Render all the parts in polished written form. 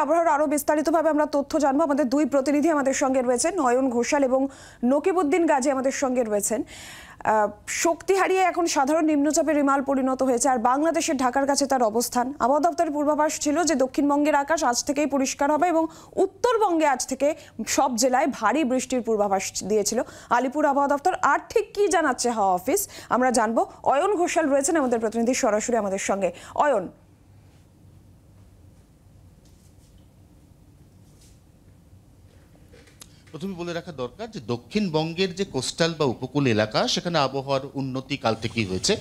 আবহাওয়ার আরো বিস্তারিতভাবে আমরা তথ্য জানবো। আমাদের দুই প্রতিনিধি আমাদের সঙ্গে রয়েছেন, নয়ন ঘোষাল এবং নকিবউদ্দিন গাজী আমাদের সঙ্গে রয়েছেন। শক্তি হারিয়ে এখন সাধারণ নিম্নচাপে রিমাল পরিণত হয়েছে, আর বাংলাদেশের ঢাকার কাছে তার অবস্থান। আবহাওয়া দপ্তরের পূর্বাভাস ছিল যে দক্ষিণবঙ্গের আকাশ আজ থেকেই পরিষ্কার হবে এবং উত্তরবঙ্গে আজ থেকে সব জেলায় ভারী বৃষ্টির পূর্বাভাস দিয়েছিল আলিপুর আবহাওয়া দপ্তর। আর ঠিক কি জানাচ্ছে হাওয়া অফিস আমরা জানবো। অয়ন ঘোষাল রয়েছেন আমাদের প্রতিনিধি সরাসরি আমাদের সঙ্গে। অয়ন, প্রথমে বলে রাখা দরকার যে দক্ষিণবঙ্গের যে কোস্টাল বা উপকূল এলাকা সেখানে আবহাওয়ার উন্নতি কাল থেকেই হয়েছে।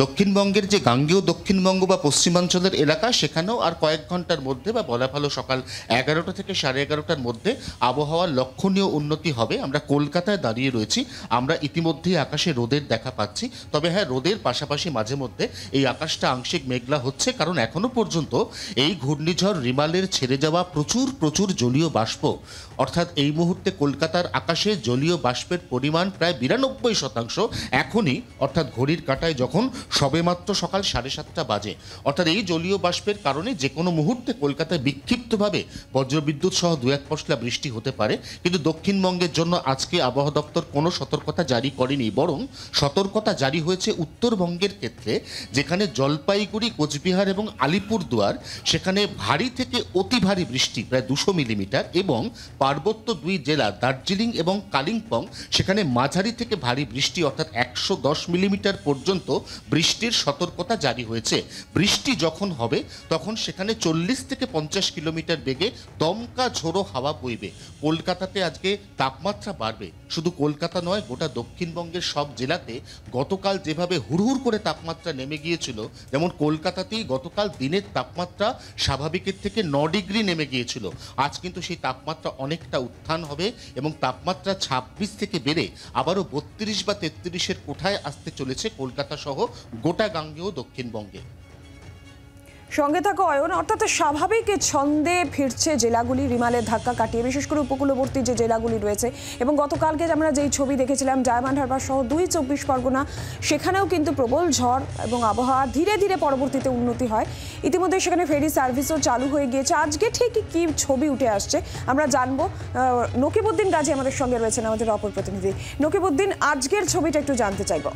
দক্ষিণবঙ্গের যে গাঙ্গেয় দক্ষিণবঙ্গ বা পশ্চিমাঞ্চলের এলাকা সেখানেও আর কয়েক ঘন্টার মধ্যে বা বলা ভালো সকাল 11টা থেকে 11:30টার মধ্যে আবহাওয়ার লক্ষণীয় উন্নতি হবে। আমরা কলকাতায় দাঁড়িয়ে রয়েছি, আমরা ইতিমধ্যেই আকাশে রোদের দেখা পাচ্ছি। তবে হ্যাঁ, রোদের পাশাপাশি মাঝে মধ্যে এই আকাশটা আংশিক মেঘলা হচ্ছে, কারণ এখনো পর্যন্ত এই ঘূর্ণিঝড় রিমালের ছেড়ে যাওয়া প্রচুর জলীয় বাষ্প, অর্থাৎ এই মুহূর্তে কলকাতার আকাশে জলীয় বাষ্পের পরিমাণ প্রায় 92% এখনই, অর্থাৎ ঘড়ির কাঁটায় যখন সবেমাত্র সকাল 7:30 বাজে। অর্থাৎ এই জলীয় বাষ্পের কারণে যে কোনো মুহূর্তে কলকাতায় বিক্ষিপ্তভাবে বজ্রবিদ্যুৎ সহ 2-1 পশলা বৃষ্টি হতে পারে। কিন্তু দক্ষিণবঙ্গের জন্য আজকে আবহাওয়া দপ্তর কোনো সতর্কতা জারি করেনি, বরং সতর্কতা জারি হয়েছে উত্তরবঙ্গের ক্ষেত্রে, যেখানে জলপাইগুড়ি, কোচবিহার এবং আলিপুরদুয়ার সেখানে ভারী থেকে অতি ভারী বৃষ্টি প্রায় 200 মিলিমিটার, এবং পার্বত্য দুই জেলা দার্জিলিং এবং কালিম্পং সেখানে মাঝারি থেকে ভারী বৃষ্টি অর্থাৎ 110 মিলিমিটার পর্যন্ত বৃষ্টির সতর্কতা জারি হয়েছে। বৃষ্টি যখন হবে তখন সেখানে 40 থেকে 50 কিলোমিটার বেগে দমকা ঝোড়ো হাওয়া বইবে। কলকাতাতে আজকে তাপমাত্রা বাড়বে, শুধু কলকাতা নয়, গোটা দক্ষিণবঙ্গের সব জেলাতে গতকাল যেভাবে হুড়হুড় করে তাপমাত্রা নেমে গিয়েছিল, যেমন কলকাতাতেই গতকাল দিনের তাপমাত্রা স্বাভাবিকের থেকে 9 ডিগ্রি নেমে গিয়েছিল, আজ কিন্তু সেই তাপমাত্রা অনেকটা উত্থান হবে এবং তাপমাত্রা 26 থেকে বেড়ে আবারও 32 বা 33-এর কোঠায় আসতে চলেছে কলকাতা সহ গোটা গাঙ্গেয় দক্ষিণবঙ্গে। সঙ্গে থাকো অয়ন। অর্থাৎ স্বাভাবিক ছন্দে ফিরছে জেলাগুলি রিমালের ধাক্কা কাটিয়ে, বিশেষ করে উপকূলবর্তী যে জেলাগুলি রয়েছে। এবং গতকালকে আমরা যেই ছবি দেখেছিলাম ডায়মন্ড হারবার সহ 2 24 পরগনা, সেখানেও কিন্তু প্রবল ঝড় এবং আবহাওয়া ধীরে ধীরে পরবর্তীতে উন্নতি হয়। ইতিমধ্যে সেখানে ফেরি সার্ভিসও চালু হয়ে গিয়েছে। আজকে ঠিক কি ছবি উঠে আসছে আমরা জানবো। নকিবউদ্দিন গাজী আমাদের সঙ্গে রয়েছেন, আমাদের অপর প্রতিনিধি। নকিবউদ্দিন, আজকের ছবিটা একটু জানতে চাইবো।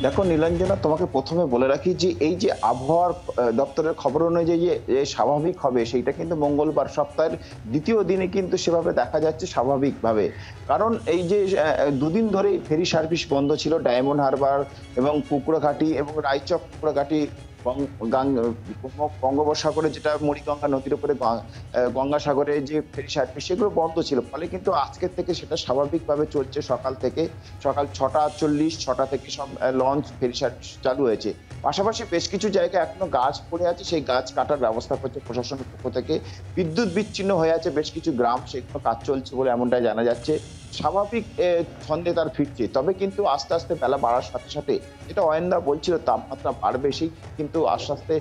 দেখো নীলাঞ্জনা, তোমাকে প্রথমে বলে রাখি যে এই যে আবহাওয়ার দপ্তরের খবর অনুযায়ী যে স্বাভাবিক হবে, সেইটা কিন্তু মঙ্গলবার সপ্তাহের দ্বিতীয় দিনে কিন্তু সেভাবে দেখা যাচ্ছে স্বাভাবিকভাবে। কারণ এই যে দুদিন ধরে ফেরি সার্ভিস বন্ধ ছিল ডায়মন্ড হারবার এবং কুকুরাঘাটি এবং রায়চক কুকুরাঘাটি বঙ্গোপসাগরে, যেটা মুড়িগঙ্গা নদীর উপরে গঙ্গাসাগরে যে ফেরি সার্ভিস, সেগুলো বন্ধ ছিল। ফলে কিন্তু আজকের থেকে সেটা স্বাভাবিকভাবে চলছে। সকাল 6:40, 6টা থেকে সব লঞ্চ ফেরি সার্ভিস চালু হয়েছে। পাশাপাশি বেশ কিছু জায়গায় এখনো গাছ পড়ে আছে, সেই গাছ কাটার ব্যবস্থা করছে প্রশাসনের পক্ষ থেকে। বিদ্যুৎ বিচ্ছিন্ন হয়ে আছে বেশ কিছু গ্রাম, সেগুলো কাজ চলছে বলে এমনটাই জানা যাচ্ছে। স্বাভাবিক ছন্দে তার ফিরছে। তবে কিন্তু আস্তে আস্তে বেলা বাড়ার সাথে সাথে, যেটা অয়নদা বলছিল তাপমাত্রা বাড়বে, সেই কিন্তু আস্তে আস্তে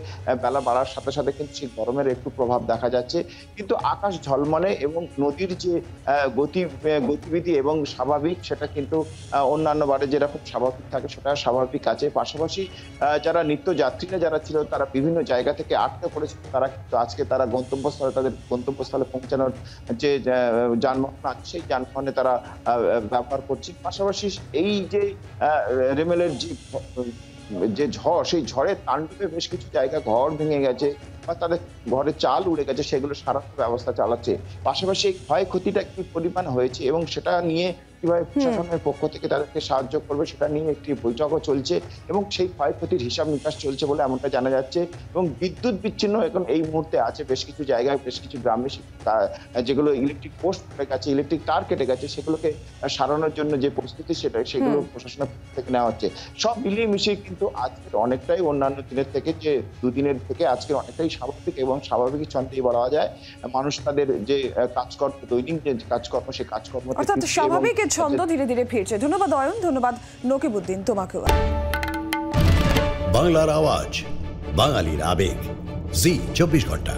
বেলা বাড়ার সাথে সাথে কিন্তু সেই গরমের একটু প্রভাব দেখা যাচ্ছে। কিন্তু আকাশ ঝলমলে এবং নদীর যে গতিবিধি এবং স্বাভাবিক, সেটা কিন্তু অন্যান্য বারে যেরকম স্বাভাবিক থাকে সেটা স্বাভাবিক আছে। পাশাপাশি যারা নিত্যযাত্রীরা যারা ছিল, তারা বিভিন্ন জায়গা থেকে আটকে পড়েছিল, তারা কিন্তু আজকে তারা তাদের গন্তব্যস্থলে পৌঁছানোর যে যানবাহন আছে, সেই যানবাহনে তারা ব্যবহার করছে। পাশাপাশি এই যে রিমেলের যে ঝড়, সেই ঝড়ের তাণ্ডবে বেশ কিছু জায়গা ঘর ভেঙে গেছে বা তাদের ঘরে চাল উড়ে গেছে, সেগুলো সারানোর ব্যবস্থা চালাচ্ছে। পাশাপাশি ক্ষয়ক্ষতিটা কি পরিমাণ হয়েছে এবং সেটা নিয়ে কিভাবে প্রশাসনের পক্ষ থেকে তাদেরকে সাহায্য করবে, সেটা নিয়ে একটি বৈঠকও চলছে এবং সেই ক্ষয়ক্ষতির হিসাব নিকাশ চলছে বলে এমনটা জানা যাচ্ছে। এবং বিদ্যুৎ বিচ্ছিন্ন এখন এই মুহূর্তে আছে বেশ কিছু জায়গায়, বেশ কিছু গ্রামে, যেগুলো ইলেকট্রিক পোস্ট কেটে গেছে, ইলেকট্রিক তার কেটে গেছে, সেগুলোকে সারানোর জন্য যে প্রস্তুতি সেগুলো প্রশাসনের পক্ষ থেকে নেওয়া হচ্ছে। সব মিলিয়ে মিশিয়ে কিন্তু আজকে অনেকটাই অন্যান্য দিনের থেকে, যে দুদিনের থেকে আজকে অনেকটাই স্বাভাবিক এবং স্বাভাবিক ছন্দেই বলা যায়। মানুষ তাদের যে কাজকর্ম, দৈনিক যে কাজকর্ম, সেই কাজকর্ম স্বাভাবিক ছন্দ ধীরে ধীরে ফিরছে। ধন্যবাদ অয়ন, ধন্যবাদ নকিবউদ্দিন তোমাকেও। বাংলার আওয়াজ, বাঙালির আবেগ, জি 24 ঘন্টা।